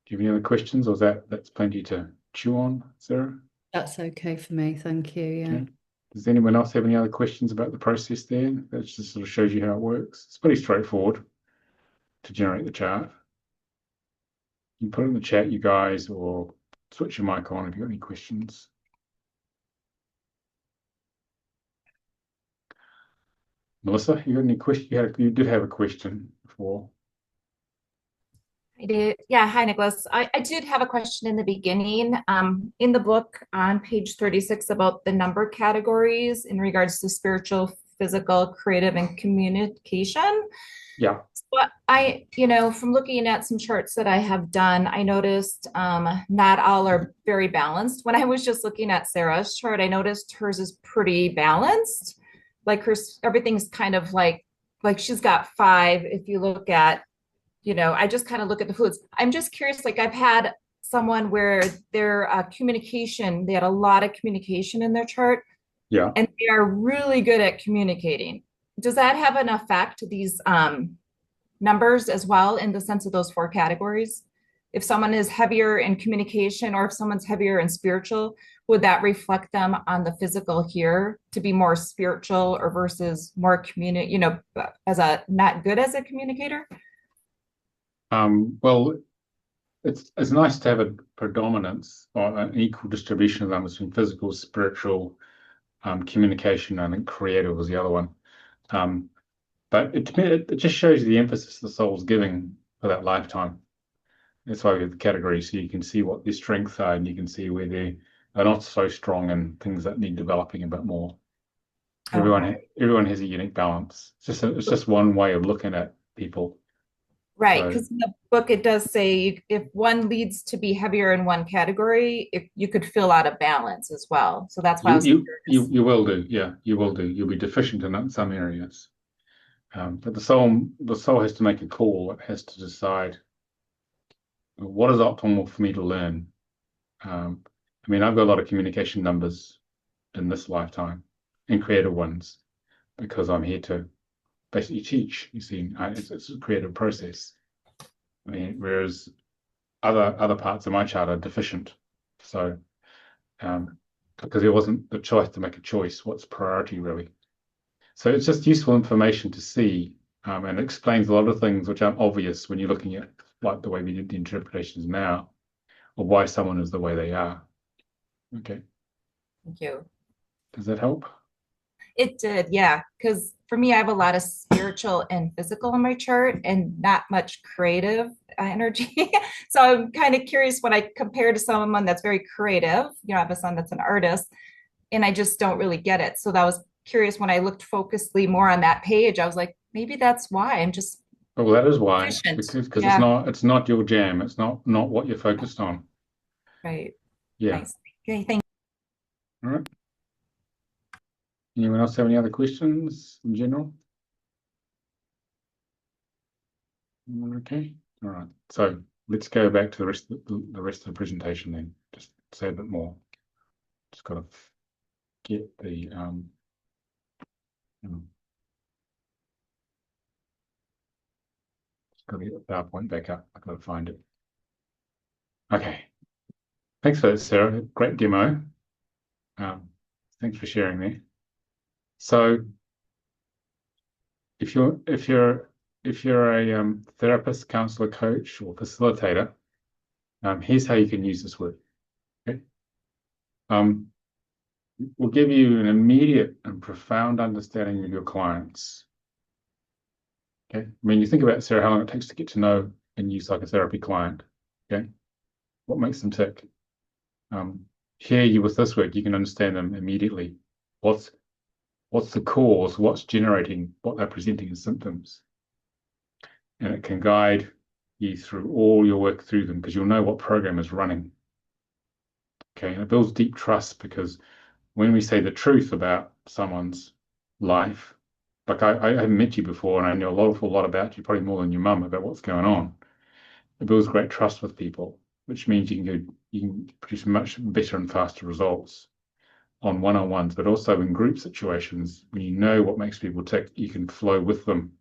Do you have any other questions, or that's plenty to chew on, Sarah? that's okay for me. Thank you. Yeah. Okay. Does anyone else have any other questions about the process there? That just sort of shows you how it works. It's pretty straightforward to generate the chart. You can put it in the chat, you guys, or switch your mic on if you've got any questions. Melissa, you got any question? You did have a question before. I did. Yeah. Hi, Nicholas. I did have a question in the beginning. In the book on page 36 about the number categories in regards to spiritual, physical, creative, and communication. Yeah. But from looking at some charts that I have done, I noticed not all are very balanced. When I was just looking at Sarah's chart, I noticed hers is pretty balanced. Like everything's kind of like she's got 5. If you look at, I just kind of look at the foods. I'm just curious. Like I've had someone where their communication, they had a lot of communication in their chart, Yeah. and they are really good at communicating. Does that have an effect, these numbers as well, in the sense of those 4 categories? If someone is heavier in communication or if someone's heavier in spiritual, would that reflect them on the physical here to be more spiritual or versus more as a not good as a communicator? Well, it's nice to have a predominance or an equal distribution of them between physical, spiritual, communication, and then creative was the other one. But it just shows you the emphasis the soul's giving for that lifetime. That's why we have the categories, so you can see what their strengths are, and you can see where they are not so strong and things that need developing a bit more. Okay. Everyone has a unique balance. It's just one way of looking at people. Right, So because in the book it does say if one leads to be heavier in one category, if you could feel out of balance as well. So that's why I you was you you curious. you will do, yeah, you will do. You'll be deficient in some areas, but the soul has to make a call. It has to decide what is optimal for me to learn. I mean, I've got a lot of communication numbers in this lifetime and creative ones because I'm here to basically teach. You see, it's a creative process. I mean, whereas other parts of my chart are deficient. So, because there wasn't the choice to make a choice, what's priority really? So it's just useful information to see, and it explains a lot of things which aren't obvious when you're looking at like the way we did the interpretations now, or why someone is the way they are. Okay, Thank you. does that help? It did, yeah. Because for me, I have a lot of spiritual and physical in my chart and not much creative energy. So I'm kind of curious when I compare to someone that's very creative. You know, I have a son that's an artist, and I just don't really get it. So that was curious when I looked focusedly more on that page. I was like, maybe that's why I'm just Well, that is why, efficient. because Yeah, it's not your jam. It's not what you're focused on. right. Yeah. Nice. Okay, thank All right. Anyone else have any other questions in general? Okay. All right. So let's go back to the rest of the presentation then. Just say a bit more. Just got to get the just got to get the PowerPoint back up. I've got to find it. Okay. Thanks for that, Sarah. Great demo. Thanks for sharing there. So if you're a therapist, counselor, coach, or facilitator, here's how you can use this work. Okay. Will give you an immediate and profound understanding of your clients. Okay. I mean, you think about, Sarah, how long it takes to get to know a new psychotherapy client. Okay. What makes them tick? Here, you with this work, you can understand them immediately. What's the cause? What's generating what they're presenting as symptoms? And it can guide you through all your work through them because you'll know what program is running. Okay. And it builds deep trust because when we say the truth about someone's life, like I haven't met you before and I know a lot about you, probably more than your mum, about what's going on. It builds great trust with people, which means you can produce much better and faster results on one-on-ones, but also in group situations when you know what makes people tick, you can flow with them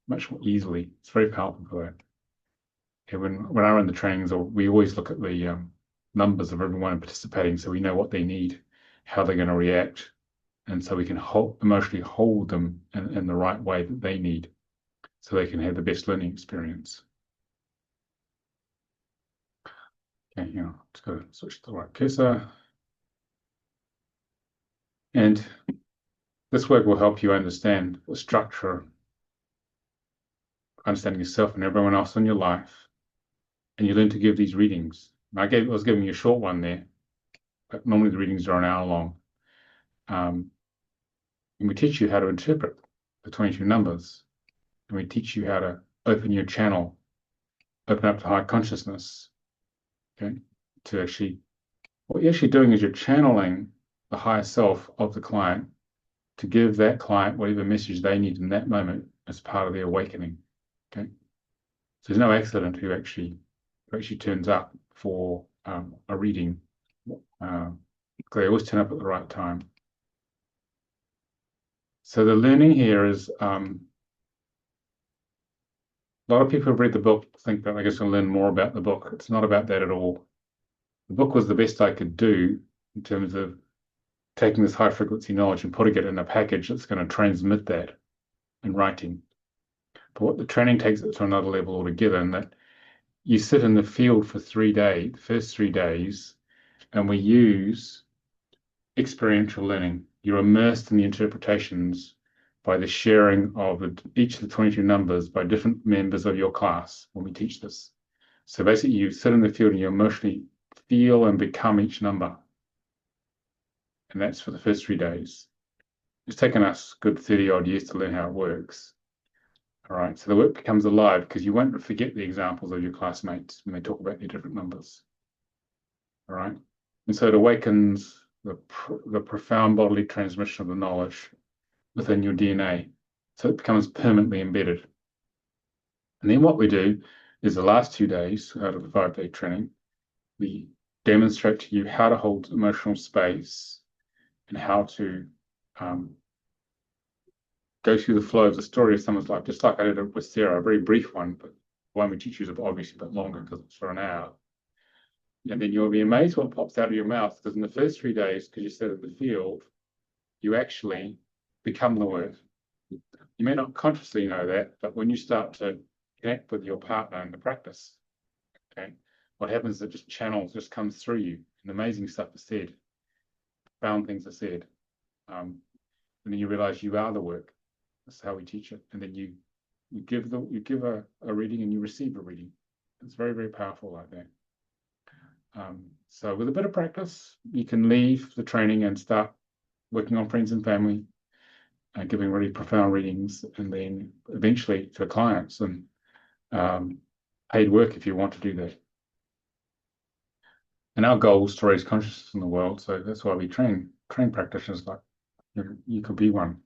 much more easily. It's very powerful for that. Okay, when I run the trainings, we always look at the numbers of everyone participating, so we know what they need, how they're going to react, and so we can emotionally hold them in the right way that they need, so they can have the best learning experience. Okay, just got to switch to the right cursor. And this work will help you understand the structure, understanding yourself and everyone else in your life, and you learn to give these readings. I was giving you a short one there, but normally the readings are an hour long. And we teach you how to interpret the 22 numbers, and we teach you how to open your channel, open up to high consciousness. Okay, what you're actually doing is you're channeling the higher self of the client to give that client whatever message they need in that moment as part of the awakening. Okay, so there's no accident who actually turns up for a reading. They always turn up at the right time. So the learning here is a lot of people who've read the book think that they're just going to learn more about the book. It's not about that at all. The book was the best I could do in terms of taking this high frequency knowledge and putting it in a package that's going to transmit that in writing. But what the training takes it to another level altogether, and that you sit in the field for 3 days, the first 3 days, and we use experiential learning. You're immersed in the interpretations by the sharing of each of the 22 numbers by different members of your class when we teach this. So basically, you sit in the field and you emotionally feel and become each number. And that's for the first 3 days. It's taken us good 30 odd years to learn how it works. All right, so the work becomes alive because you won't forget the examples of your classmates when they talk about their different numbers. All right, and so it awakens the profound bodily transmission of the knowledge within your DNA. So it becomes permanently embedded. And then what we do is the last 2 days out of the 5-day training, we demonstrate to you how to hold emotional space and how to go through the flow of the story of someone's life, just like I did with Sarah, a very brief one, but the one we teach you is obviously a bit longer because it's for an hour. And then you'll be amazed what pops out of your mouth, because in the first 3 days, because you sit in the field, you actually become the word. You may not consciously know that, but when you start to connect with your partner in the practice, okay, what happens is it just channels, just comes through you, and amazing stuff is said, profound things are said. And then you realize you are the work. That's how we teach it. And then you give a reading and you receive a reading. It's very, very powerful like that. So with a bit of practice, you can leave the training and start working on friends and family, giving really profound readings, and then eventually to clients and paid work if you want to do that. And our goal is to raise consciousness in the world, so that's why we train practitioners like you could be one,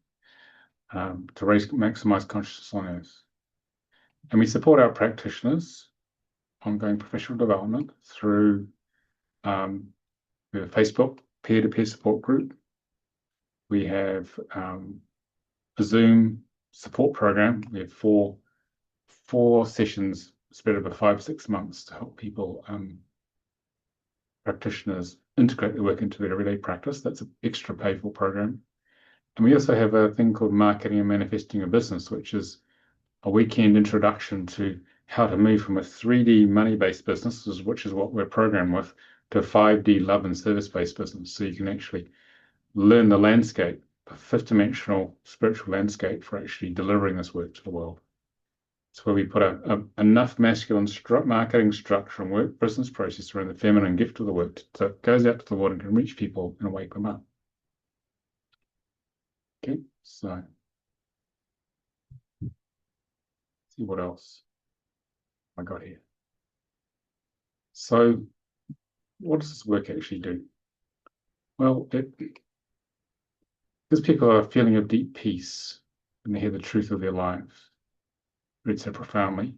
to maximize consciousness on Earth. And we support our practitioners' ongoing professional development through we have a Facebook peer-to-peer support group. We have a Zoom support program. We have four sessions spread over 5-6 months to help people, practitioners, integrate their work into their everyday practice. That's an extra paid-for program. And we also have a thing called Marketing and Manifesting a Business, which is a weekend introduction to how to move from a 3D money-based business, which is what we're programmed with, to a 5D love and service-based business. So you can actually learn the landscape, a fifth-dimensional spiritual landscape for actually delivering this work to the world. It's where we put enough masculine marketing structure and work business process around the feminine gift of the work, so it goes out to the world and can reach people and wake them up. Okay, so see what else I got here. So what does this work actually do? Well, it gives people a feeling of deep peace when they hear the truth of their life, read so profoundly.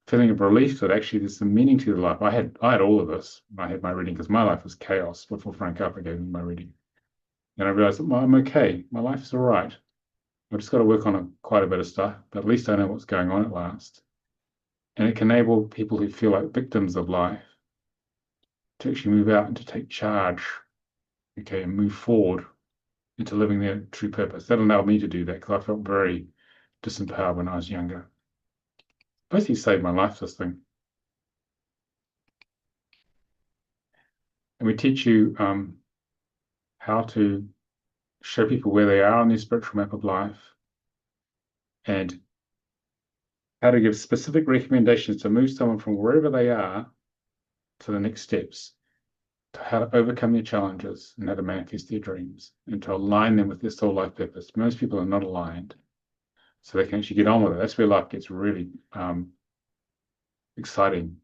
Feeling of relief that actually there's some meaning to their life. I had all of this when I had my reading, because my life was chaos before Frank Upper gave me my reading. And I realized that, well, I'm okay. My life is all right. I've just got to work on quite a bit of stuff, but at least I know what's going on at last. And it can enable people who feel like victims of life to actually move out and to take charge, okay, and move forward into living their true purpose. That allowed me to do that, because I felt very disempowered when I was younger. Basically saved my life, this thing. And we teach you how to show people where they are on their spiritual map of life, and how to give specific recommendations to move someone from wherever they are to the next steps, to how to overcome their challenges and how to manifest their dreams, and to align them with their soul life purpose. Most people are not aligned, so they can actually get on with it. That's where life gets really exciting,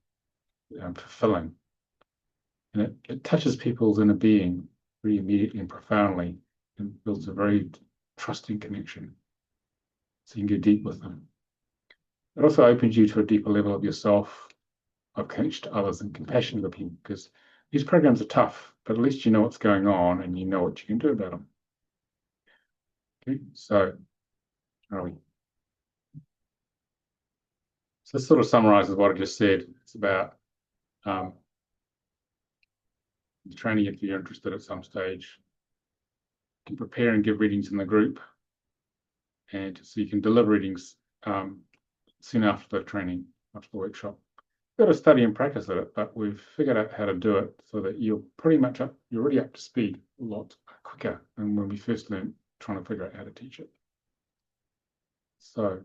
fulfilling. And it touches people's inner being very immediately and profoundly, and builds a very trusting connection, so you can get deep with them. It also opens you to a deeper level of yourself, of connection to others, and compassion for people, because these programs are tough, but at least you know what's going on and you know what you can do about them. Okay, so this sort of summarizes what I just said. It's about the training, if you're interested at some stage. You can prepare and give readings in the group, and so you can deliver readings soon after the training, after the workshop. You've got to study and practice at it, but we've figured out how to do it so that you're already up to speed a lot quicker than when we first learned trying to figure out how to teach it. So,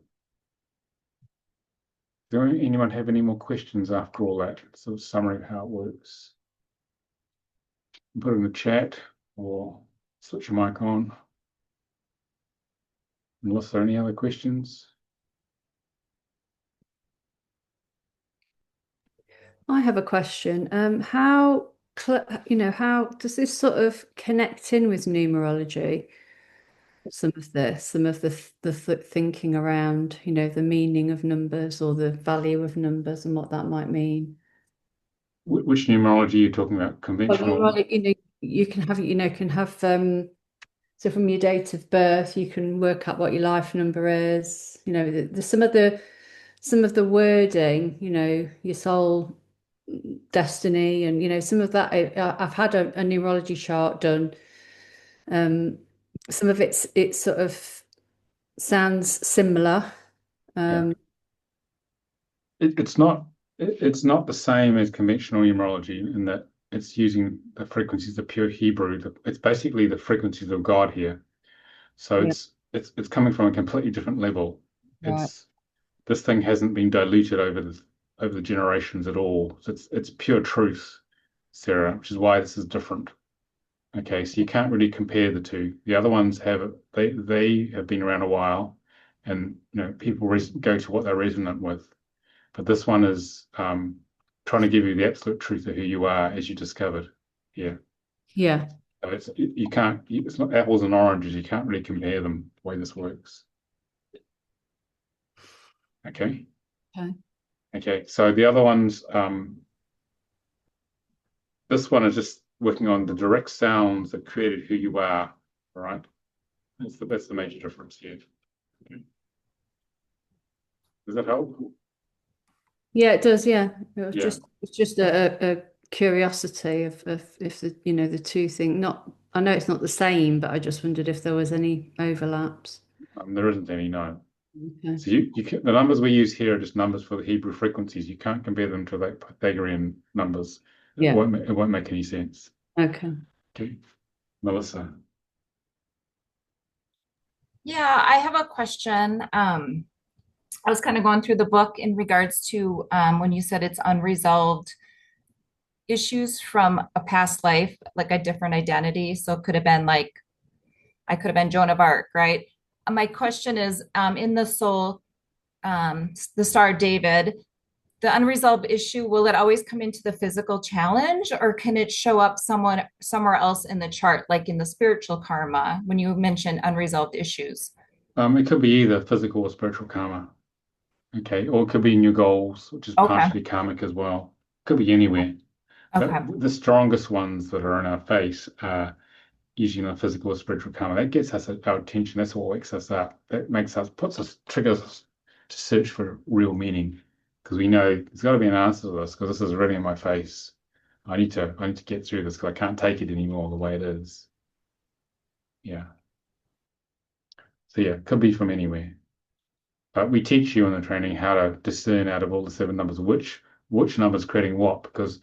does anyone have any more questions after all that sort of summary of how it works? Put it in the chat or switch your mic on. Unless there are any other questions. I have a question. How does this sort of connect in with numerology? Some of the thinking around, the meaning of numbers or the value of numbers and what that might mean. Which numerology are you talking about? Well, Conventional? you can have So from your date of birth, you can work out what your life number is. You know, some of the wording, you know, your soul destiny, and you know, some of that. I've had a neurology chart done. Some of it sort of sounds similar. Yeah. Um, It's not the same as conventional numerology in that it's using the frequencies of pure Hebrew. It's basically the frequencies of God here. So yeah, it's coming from a completely different level. right. It's this thing hasn't been diluted over the generations at all. So it's pure truth, Sarah, which is why this is different. Okay, so you can't really compare the two. The other ones they have been around a while, and you know people go to what they're resonant with. But this one is trying to give you the absolute truth of who you are as you discovered. Yeah. Yeah. So you can't, it's not apples and oranges. You can't really compare them the way this works. Okay. Okay. Okay. So the other ones, this one is just working on the direct sounds that created who you are. All right. That's the major difference here. Okay. Does that help? Yeah, it does. Yeah, Yeah. it's just a curiosity of if the you know the two thing. Not I know it's not the same, but I just wondered if there was any overlaps. There isn't any, no. Okay. So the numbers we use here are just numbers for the Hebrew frequencies. You can't compare them to the Pythagorean numbers. Yeah. It won't make any sense. Okay. Okay, Melissa. Yeah, I have a question. I was kind of going through the book in regards to when you said it's unresolved issues from a past life, like a different identity. So it could have been like, I could have been Joan of Arc, right? My question is in the soul, the Star of David, the unresolved issue, will it always come into the physical challenge or can it show up somewhere else in the chart, like in the spiritual karma when you mentioned unresolved issues? It could be either physical or spiritual karma. Okay, or it could be in your goals, which is Okay. partially karmic as well. Could be anywhere. Okay. But the strongest ones that are in our face are usually in the physical or spiritual karma. That gets us our attention. That's what wakes us up. That triggers us to search for real meaning. Because we know there's got to be an answer to this, because this is really in my face. I need to get through this because I can't take it anymore the way it is. Yeah. So yeah, it could be from anywhere. But we teach you in the training how to discern out of all the seven numbers which number's creating what, because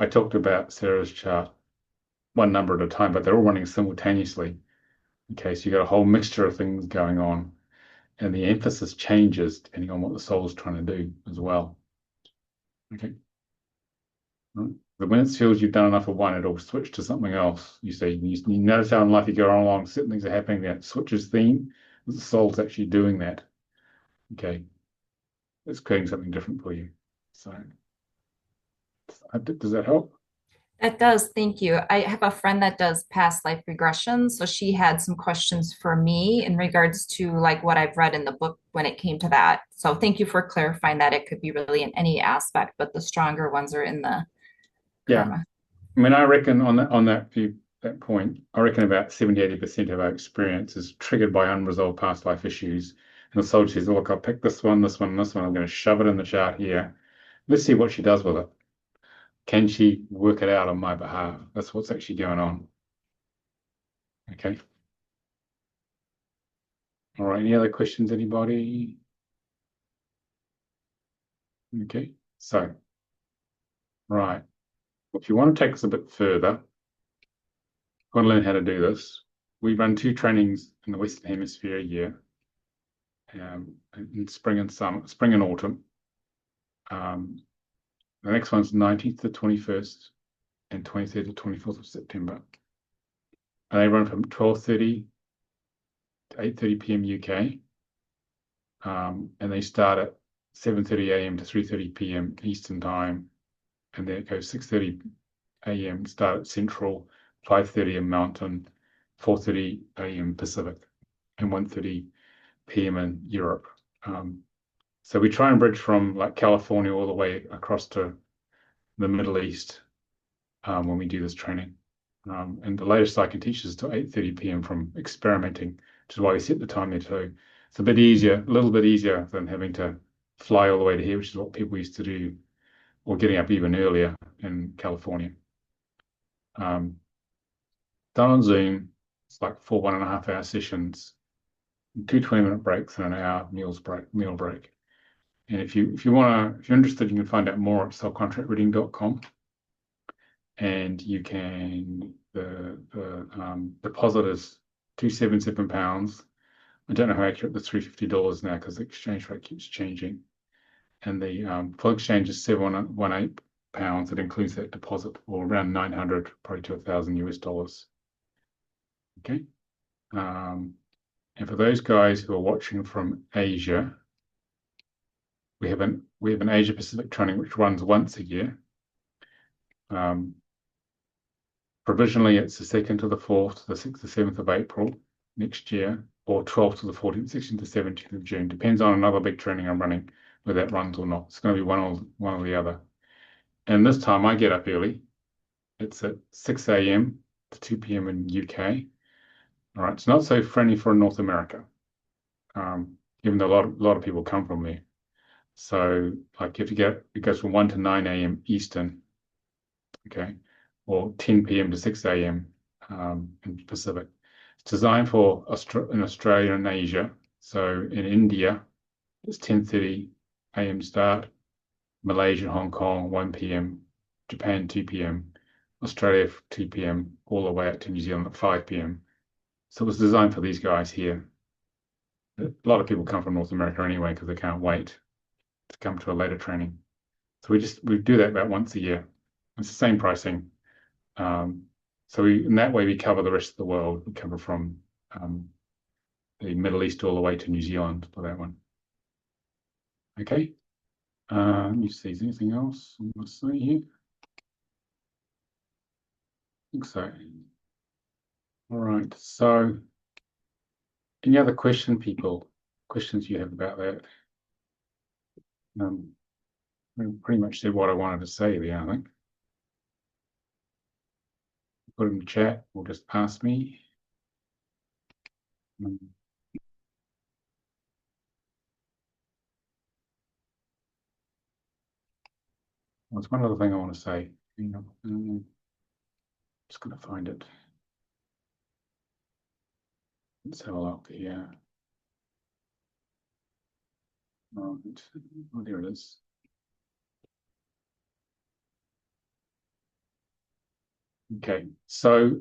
I talked about Sarah's chart one number at a time, but they're all running simultaneously. Okay, so you got a whole mixture of things going on, and the emphasis changes depending on what the soul is trying to do as well. Okay. Right. But when it feels you've done enough of one, it'll switch to something else. You notice how in life you go along, certain things are happening that switches theme. The soul's actually doing that. Okay. It's creating something different for you. So does that help? That does. Thank you. I have a friend that does past life regression. So she had some questions for me in regards to like what I've read in the book when it came to that. So thank you for clarifying that. It could be really in any aspect, but the stronger ones are in the Yeah. karma. I mean, I reckon on that point, I reckon about 70-80% of our experience is triggered by unresolved past life issues. And the soul says, look, I'll pick this one, this one, this one. I'm going to shove it in the chart here. Let's see what she does with it. Can she work it out on my behalf? That's what's actually going on. Okay. All right. Any other questions, anybody? Okay. So, right. If you want to take this a bit further, want to learn how to do this. We run two trainings in the Western Hemisphere a year, in spring and autumn. The next one's 19th to 21st and 23rd to 24th of September. And they run from 12:30 to 8:30 p.m. UK. And they start at 7:30 a.m. to 3:30 p.m. Eastern Time. And then it goes 6:30 a.m. start at Central, 5:30 a.m. Mountain, 4:30 a.m. Pacific, and 1:30 p.m. in Europe. So we try and bridge from like California all the way across to the Middle East when we do this training. And the latest I can teach is till 8:30 p.m. from experimenting, which is why we set the time there too. It's a bit easier, a little bit easier than having to fly all the way to here, which is what people used to do, or getting up even earlier in California. Done on Zoom, it's like 4 1.5 hour sessions, 2 20-minute breaks, and an hour meal break. And if you're interested, you can find out more at soulcontractreading.com. And you can the deposit is £277. I don't know how accurate the $350 now because the exchange rate keeps changing. And the full exchange is £718. It includes that deposit, or around 900, probably to $1,000 US. Okay. And for those guys who are watching from Asia, we have an Asia Pacific training which runs once a year. Provisionally, it's the 2nd to the 4th, the 6th to 7th of April next year, or 12th to the 14th, 16th to 17th of June. Depends on another big training I'm running, whether that runs or not. It's going to be one or the other. And this time I get up early. It's at 6 a.m. to 2 p.m. in UK. All right, it's not so friendly for North America, even though a lot of people come from there. So like you have to get, it goes from 1 to 9 a.m. Eastern, okay, or 10 p.m. to 6 a.m. In Pacific. It's designed for in Australia and Asia. So in India, it's 10:30 a.m. start. Malaysia, Hong Kong, 1 p.m. Japan, 2 p.m. Australia, 2 p.m. all the way up to New Zealand at 5 p.m. So it was designed for these guys here. A lot of people come from North America anyway because they can't wait to come to a later training. So we do that about once a year. It's the same pricing. So in that way we cover the rest of the world. We cover from the Middle East all the way to New Zealand for that one. Okay. Let me see, is there anything else I want to say here? I think so. All right. So any other questions you have about that? I pretty much said what I wanted to say there, I think. Put it in the chat or just ask me. There's one other thing I want to say. Just going to find it. Let's have a look here. Oh, there it is. Okay, so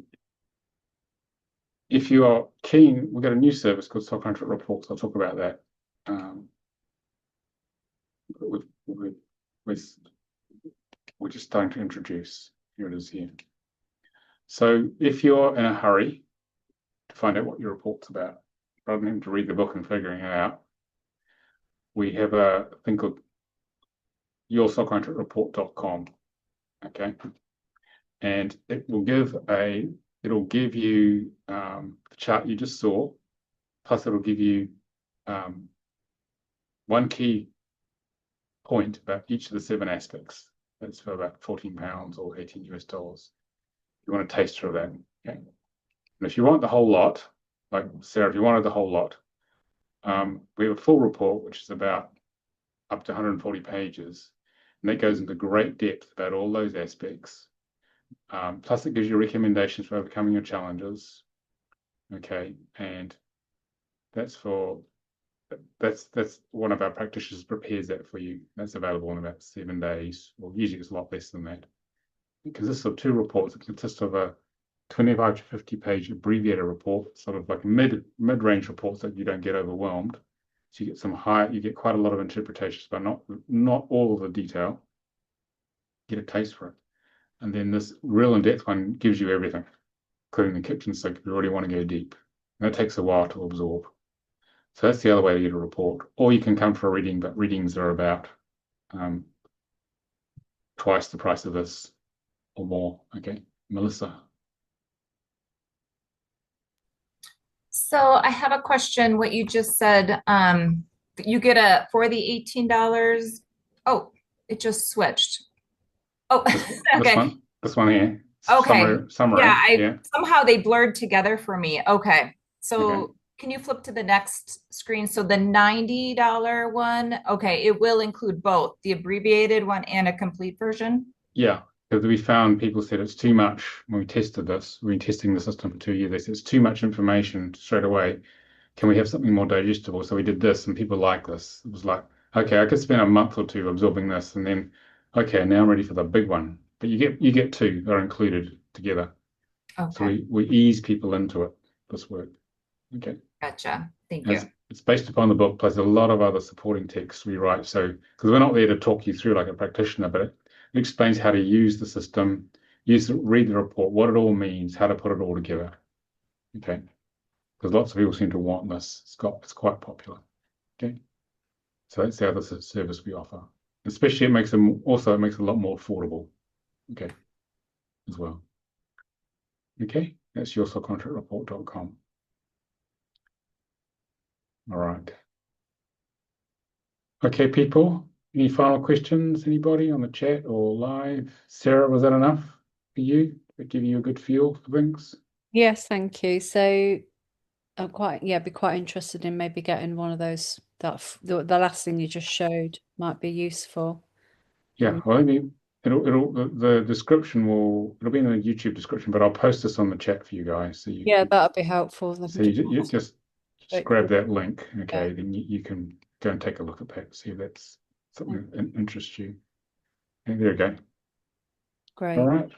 if you are keen, we've got a new service called Soul Contract Reports. I'll talk about that. We're just starting to introduce. Here it is here. So if you're in a hurry to find out what your report's about, rather than having to read the book and figuring it out, we have a thing called yoursoulcontractreport.com. Okay. And it'll give you the chart you just saw, plus it'll give you one key point about each of the 7 aspects. That's for about £14 or $18. You want a taster of that. Okay. And if you want the whole lot, like Sarah, if you wanted the whole lot, we have a full report, which is about up to 140 pages. And that goes into great depth about all those aspects. Plus it gives you recommendations for overcoming your challenges. Okay, and that's one of our practitioners prepares that for you. That's available in about 7 days. Well, usually it's a lot less than that. It consists of 2 reports. It consists of a 25 to 50 page abbreviated report, sort of like mid-range reports that you don't get overwhelmed. So you get quite a lot of interpretations, but not all of the detail. Get a taste for it. And then this real in-depth one gives you everything, including the kitchen sink if you really want to go deep. And that takes a while to absorb. So that's the other way to get a report. Or you can come for a reading, but readings are about twice the price of this or more. Okay, Melissa. So I have a question. What you just said, you get for the $18. Oh, it just switched. Oh, okay. This one here. Okay. Summary. Yeah, Yeah. somehow they blurred together for me. Okay. Okay. So can you flip to the next screen? So the $90 one, okay, it will include both the abbreviated one and a complete version. Yeah. Because we found people said it's too much when we tested this. We've been testing the system for 2 years. They said it's too much information straight away. Can we have something more digestible? So we did this, and people like this. It was like, okay, I could spend a month or two absorbing this, and then, okay, now I'm ready for the big one. But you get two that are included together. So Okay. we ease people into it, this work. Okay. Gotcha. Thank As you. it's based upon the book, plus a lot of other supporting texts we write. So, because we're not there to talk you through like a practitioner, but it explains how to use the system, read the report, what it all means, how to put it all together. Okay. Because lots of people seem to want this. It's quite popular. Okay. So that's the other service we offer. Especially it makes it a lot more affordable. Okay. As well. Okay. That's yoursoulcontractreport.com. All right. Okay, people. Any final questions? Anybody on the chat or live? Sarah, was that enough for you? Did it give you a good feel for things? Yes, thank you. So be quite interested in maybe getting one of those the last thing you just showed might be useful. Yeah, well, maybe the description it'll be in the YouTube description, but I'll post this on the chat for you guys. Yeah, that'd be helpful. I So can you just straight grab through. that link, Yeah, okay, then you can go and take a look at that, see if that's something that interests you. And there you go. All great. right.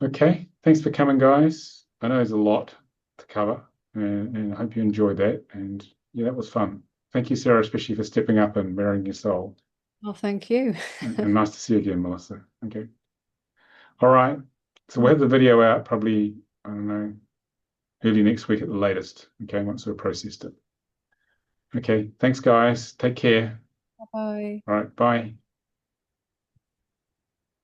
Okay. Thanks for coming, guys. I know there's a lot to cover, and I hope you enjoyed that. And yeah, that was fun. Thank you, Sarah, especially for stepping up and bearing your soul. Well, thank you. And nice to see you again, Melissa. Okay. All right. So we'll have the video out probably, I don't know, early next week at the latest. Okay, once we've processed it. Okay. Thanks, guys. Take care. Bye. All right. Bye.